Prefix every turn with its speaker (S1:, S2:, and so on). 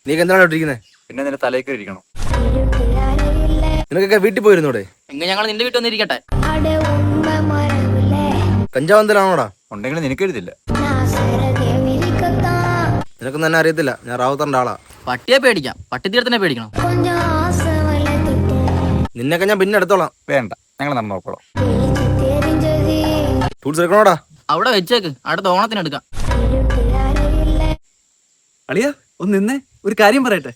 S1: നീ എന്താണ് ഇട്ടിരിക്കുന്നത്?
S2: പിന്നെ നിന്റെ തലയൊക്കെ ഇരിക്കണം.
S1: നിനക്കൊക്കെ വീട്ടിൽ പോയിരുന്നൂടെ?
S3: എങ്കിൽ ഞങ്ങൾ നിന്റെ വീട്ടിൽ വന്നിരിക്കട്ടെ.
S1: കഞ്ചാവ് എന്തിനാണോടാ?
S2: ഉണ്ടെങ്കിൽ നിനക്ക് എഴുതില്ല.
S1: നിനക്കൊന്നും തന്നെ അറിയത്തില്ല, ഞാൻ റാവുത്തറിന്റെ ആളാ.
S3: പട്ടിയെ പേടിക്കാം, പട്ടിത്തീരത്തിനെ പേടിക്കണം.
S1: നിന്നൊക്കെ ഞാൻ പിന്നെ എടുത്തോളാം.
S2: വേണ്ട, ഞങ്ങൾ നമ്മൾ നോക്കോളാം.
S1: ടൂൾസ് എടുക്കണോടാ?
S3: അവിടെ വെച്ചേക്ക്, അടുത്ത ഓണത്തിന് എടുക്കാം.
S4: അളിയ ഒന്ന് നിന്നേ, ഒരു കാര്യം പറയട്ടെ.